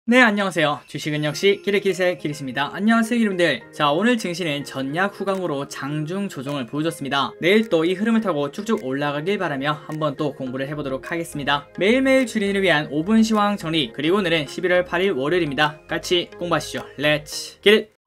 네, 안녕하세요. 주식은 역시 기르기세 기르십니다. 안녕하세요 여러분들. 자, 오늘 증시는 전략 후강으로 장중 조정을 보여줬습니다. 내일 또 이 흐름을 타고 쭉쭉 올라가길 바라며 한번 또 공부를 해보도록 하겠습니다. 매일매일 주린이를 위한 5분 시황 정리, 그리고 오늘은 11월 8일 월요일입니다. 같이 공부하시죠. 렛츠 겟!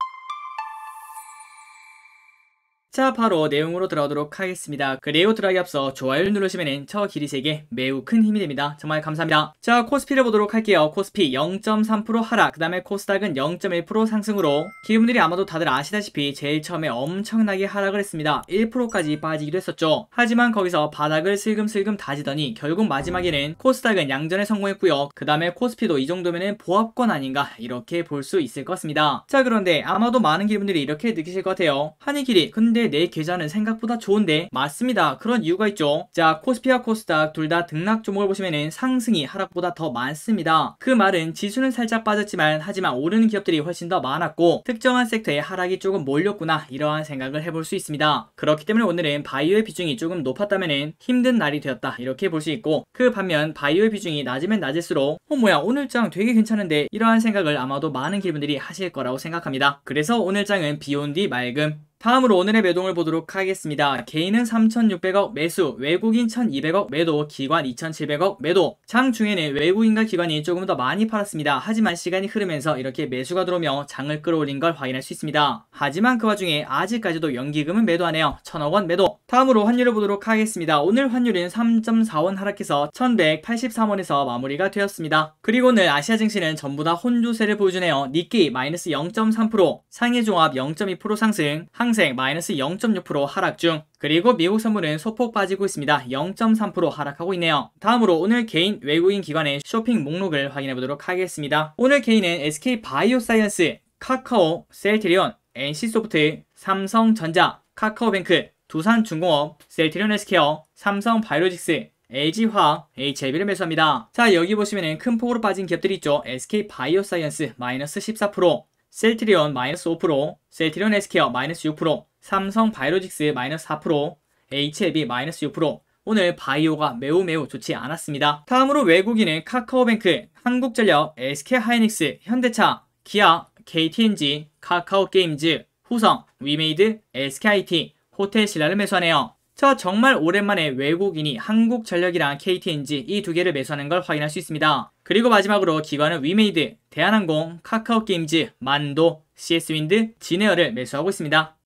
자, 바로 내용으로 들어가도록 하겠습니다. 그리고 들어가기 앞서 좋아요를 누르시면 저 기리세에게 매우 큰 힘이 됩니다. 정말 감사합니다. 자, 코스피를 보도록 할게요. 코스피 0.3% 하락, 그 다음에 코스닥은 0.1% 상승으로, 기분들이 아마도 다들 아시다시피 제일 처음에 엄청나게 하락을 했습니다. 1%까지 빠지기도 했었죠. 하지만 거기서 바닥을 슬금슬금 다지더니 결국 마지막에는 코스닥은 양전에 성공했고요. 그 다음에 코스피도 이 정도면은 보합권 아닌가, 이렇게 볼 수 있을 것 같습니다. 자, 그런데 아마도 많은 기분들이 이렇게 느끼실 것 같아요. 아니 길이, 근데 내 계좌는 생각보다 좋은데? 맞습니다. 그런 이유가 있죠. 자, 코스피와 코스닥 둘 다 등락 종목을 보시면은 상승이 하락보다 더 많습니다. 그 말은 지수는 살짝 빠졌지만 하지만 오르는 기업들이 훨씬 더 많았고 특정한 섹터에 하락이 조금 몰렸구나, 이러한 생각을 해볼 수 있습니다. 그렇기 때문에 오늘은 바이오의 비중이 조금 높았다면은 힘든 날이 되었다, 이렇게 볼 수 있고, 그 반면 바이오의 비중이 낮으면 낮을수록 뭐야 오늘장 되게 괜찮은데, 이러한 생각을 아마도 많은 기분들이 하실 거라고 생각합니다. 그래서 오늘장은 비온디 맑음. 다음으로 오늘의 매동을 보도록 하겠습니다. 개인은 3,600억 매수, 외국인 1,200억 매도, 기관 2,700억 매도. 장 중에는 외국인과 기관이 조금 더 많이 팔았습니다. 하지만 시간이 흐르면서 이렇게 매수가 들어오며 장을 끌어올린 걸 확인할 수 있습니다. 하지만 그 와중에 아직까지도 연기금은 매도하네요. 1,000억 원 매도. 다음으로 환율을 보도록 하겠습니다. 오늘 환율은 3.4원 하락해서 1,183원에서 마무리가 되었습니다. 그리고 오늘 아시아 증시는 전부 다 혼조세를 보여주네요. 니케이 마이너스 0.3%, 상해종합 0.2% 상승, 항생 마이너스 0.6% 하락 중. 그리고 미국 선물은 소폭 빠지고 있습니다. 0.3% 하락하고 있네요. 다음으로 오늘 개인, 외국인 기관의 쇼핑 목록을 확인해 보도록 하겠습니다. 오늘 개인은 SK바이오사이언스, 카카오, 셀트리온, NC소프트, 삼성전자, 카카오뱅크, 두산중공업, 셀트리온 헬스케어, 삼성바이오로직스, LG화학, HLB를 매수합니다. 자, 여기 보시면은 큰 폭으로 빠진 기업들이 있죠. SK바이오사이언스 마이너스 14%, 셀트리온 마이너스 5%, 셀트리온 헬스케어 마이너스 6%, 삼성바이오로직스 마이너스 4%, HLB 마이너스 6%. 오늘 바이오가 매우 좋지 않았습니다. 다음으로 외국인은 카카오뱅크, 한국전력, SK하이닉스, 현대차, 기아, KTNG, 카카오게임즈, 후성, 위메이드, SKIT, 호텔신라를 매수하네요. 자, 정말 오랜만에 외국인이 한국전력이랑 KTNG 이 두 개를 매수하는 걸 확인할 수 있습니다. 그리고 마지막으로 기관은 위메이드, 대한항공, 카카오게임즈, 만도, CS윈드, 진에어를 매수하고 있습니다.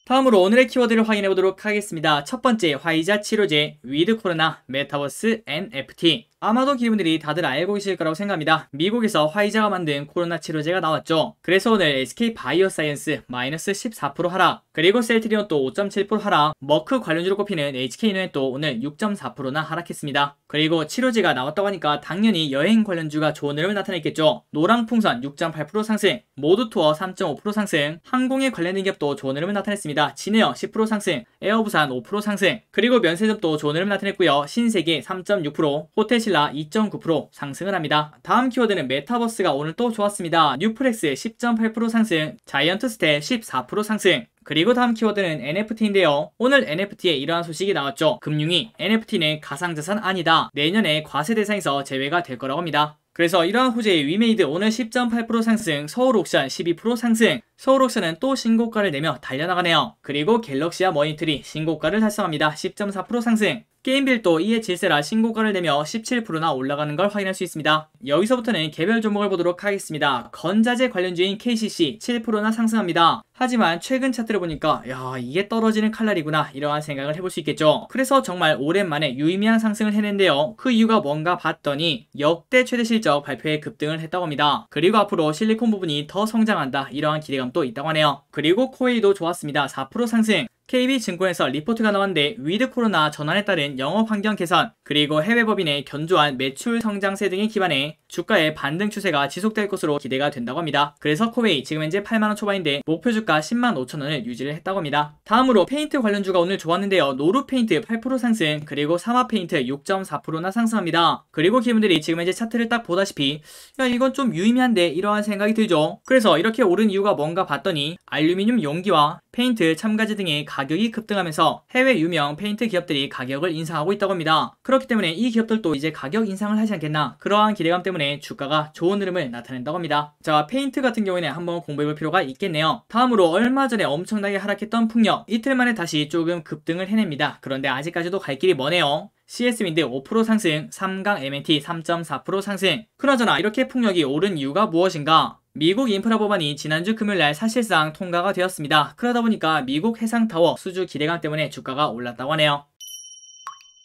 다음으로 오늘의 키워드를 확인해 보도록 하겠습니다. 첫 번째, 화이자 치료제, 위드코로나, 메타버스, NFT. 아마도 기분들이 다들 알고 계실 거라고 생각합니다. 미국에서 화이자가 만든 코로나 치료제가 나왔죠. 그래서 오늘 SK바이오사이언스 마이너스 14% 하락, 그리고 셀트리온 또 5.7% 하락, 머크 관련주로 꼽히는 HK는 또 오늘 6.4%나 하락했습니다. 그리고 치료제가 나왔다고 하니까 당연히 여행 관련주가 좋은 흐름을 나타냈겠죠. 노랑풍선 6.8% 상승, 모두투어 3.5% 상승, 항공에 관련된 기업도 좋은 흐름을 나타냈습니다. 진에어 10% 상승, 에어부산 5% 상승, 그리고 면세점도 좋은 흐름을 나타냈고요. 신세계 3.6%, 호텔신라 2.9% 상승을 합니다. 다음 키워드는 메타버스가 오늘 또 좋았습니다. 뉴플렉스 10.8% 상승, 자이언트스텝 14% 상승. 그리고 다음 키워드는 NFT인데요. 오늘 NFT에 이러한 소식이 나왔죠. 금융위, NFT는 가상자산 아니다, 내년에 과세 대상에서 제외가 될 거라고 합니다. 그래서 이러한 호재의 위메이드 오늘 10.8% 상승, 서울옥션 12% 상승. 서울옥션은 또 신고가를 내며 달려나가네요. 그리고 갤럭시와 머니터리 신고가를 달성합니다. 10.4% 상승. 게임빌도 이에 질세라 신고가를 내며 17%나 올라가는 걸 확인할 수 있습니다. 여기서부터는 개별 종목을 보도록 하겠습니다. 건자재 관련주인 KCC 7%나 상승합니다. 하지만 최근 차트를 보니까 야, 이게 떨어지는 칼날이구나, 이러한 생각을 해볼 수 있겠죠. 그래서 정말 오랜만에 유의미한 상승을 해낸데요. 그 이유가 뭔가 봤더니 역대 최대 실적 발표에 급등을 했다고 합니다. 그리고 앞으로 실리콘 부분이 더 성장한다, 이러한 기대감도 있다고 하네요. 그리고 코웨이도 좋았습니다. 4% 상승. KB증권에서 리포트가 나왔는데 위드코로나 전환에 따른 영업환경 개선, 그리고 해외법인의 견조한 매출 성장세 등에 기반해 주가의 반등 추세가 지속될 것으로 기대가 된다고 합니다. 그래서 코웨이 지금 현재 8만원 초반인데 목표 주가 105,000원을 유지를 했다고 합니다. 다음으로 페인트 관련주가 오늘 좋았는데요. 노루페인트 8% 상승, 그리고 사마페인트 6.4%나 상승합니다. 그리고 기분들이 지금 현재 차트를 딱 보다시피 야, 이건 좀 유의미한데, 이러한 생각이 들죠. 그래서 이렇게 오른 이유가 뭔가 봤더니 알루미늄 용기와 페인트, 첨가제 등의 가격이 급등하면서 해외 유명 페인트 기업들이 가격을 인상하고 있다고 합니다. 그렇기 때문에 이 기업들도 이제 가격 인상을 하지 않겠나, 그러한 기대감 때문에 주가가 좋은 흐름을 나타낸다고 합니다. 자, 페인트 같은 경우에는 한번 공부해볼 필요가 있겠네요. 다음으로 얼마 전에 엄청나게 하락했던 풍력, 이틀 만에 다시 조금 급등을 해냅니다. 그런데 아직까지도 갈 길이 머네요. CS윈드 5% 상승, 삼강 M&T 3.4% 상승. 그나저나 이렇게 풍력이 오른 이유가 무엇인가? 미국 인프라 법안이 지난주 금요일날 사실상 통과가 되었습니다. 그러다 보니까 미국 해상타워 수주 기대감 때문에 주가가 올랐다고 하네요.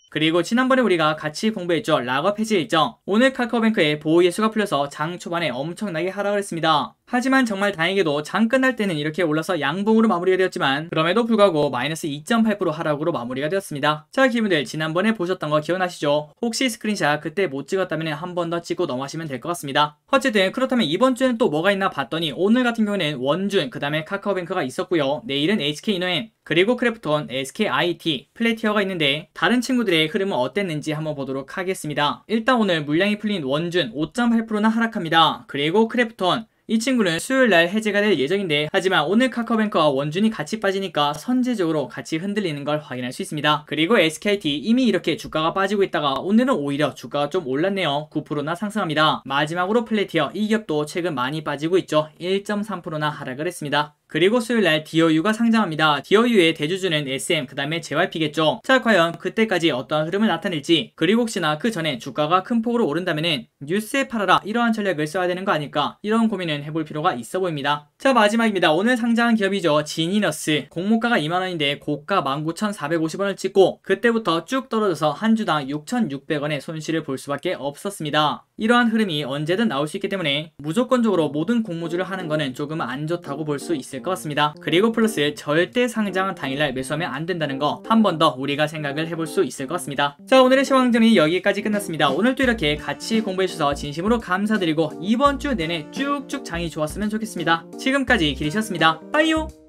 그리고 지난번에 우리가 같이 공부했죠. 락업 해지 일정. 오늘 카카오뱅크의 보호 예수가 풀려서 장 초반에 엄청나게 하락을 했습니다. 하지만 정말 다행히도 장 끝날 때는 이렇게 올라서 양봉으로 마무리가 되었지만 그럼에도 불구하고 마이너스 2.8% 하락으로 마무리가 되었습니다. 자, 기분들 지난번에 보셨던 거 기억나시죠? 혹시 스크린샷 그때 못 찍었다면 한 번 더 찍고 넘어가시면 될 것 같습니다. 어쨌든 그렇다면 이번 주에는 또 뭐가 있나 봤더니 오늘 같은 경우에는 원준, 그 다음에 카카오뱅크가 있었고요. 내일은 HK이노엠, 그리고 크래프톤, SKIT, 플래티어가 있는데 다른 친구들의 흐름은 어땠는지 한번 보도록 하겠습니다. 일단 오늘 물량이 풀린 원준 5.8%나 하락합니다. 그리고 크래프톤, 이 친구는 수요일날 해제가 될 예정인데 하지만 오늘 카카오뱅크와 원준이 같이 빠지니까 선제적으로 같이 흔들리는 걸 확인할 수 있습니다. 그리고 SKT 이미 이렇게 주가가 빠지고 있다가 오늘은 오히려 주가가 좀 올랐네요. 9%나 상승합니다. 마지막으로 플래티어, 이 기업도 최근 많이 빠지고 있죠. 1.3%나 하락을 했습니다. 그리고 수요일날 DOU가 상장합니다. DOU의 대주주는 SM, 그 다음에 JYP겠죠. 자, 과연 그때까지 어떠한 흐름을 나타낼지, 그리고 혹시나 그 전에 주가가 큰 폭으로 오른다면은 뉴스에 팔아라, 이러한 전략을 써야 되는 거 아닐까, 이런 고민은 해볼 필요가 있어 보입니다. 자, 마지막입니다. 오늘 상장한 기업이죠. 지니너스. 공모가가 2만원인데 고가 19,450원을 찍고 그때부터 쭉 떨어져서 한 주당 6,600원의 손실을 볼 수밖에 없었습니다. 이러한 흐름이 언제든 나올 수 있기 때문에 무조건적으로 모든 공모주를 하는 거는 조금 안 좋다고 볼 수 있을 것 같습니다. 그리고 플러스 절대 상장한 당일날 매수하면 안 된다는 거 한 번 더 우리가 생각을 해볼 수 있을 것 같습니다. 자, 오늘의 시황정리 여기까지 끝났습니다. 오늘도 이렇게 같이 공부해주셔서 진심으로 감사드리고 이번 주 내내 쭉쭉 장이 좋았으면 좋겠습니다. 지금까지 길이셨습니다. 빠이요.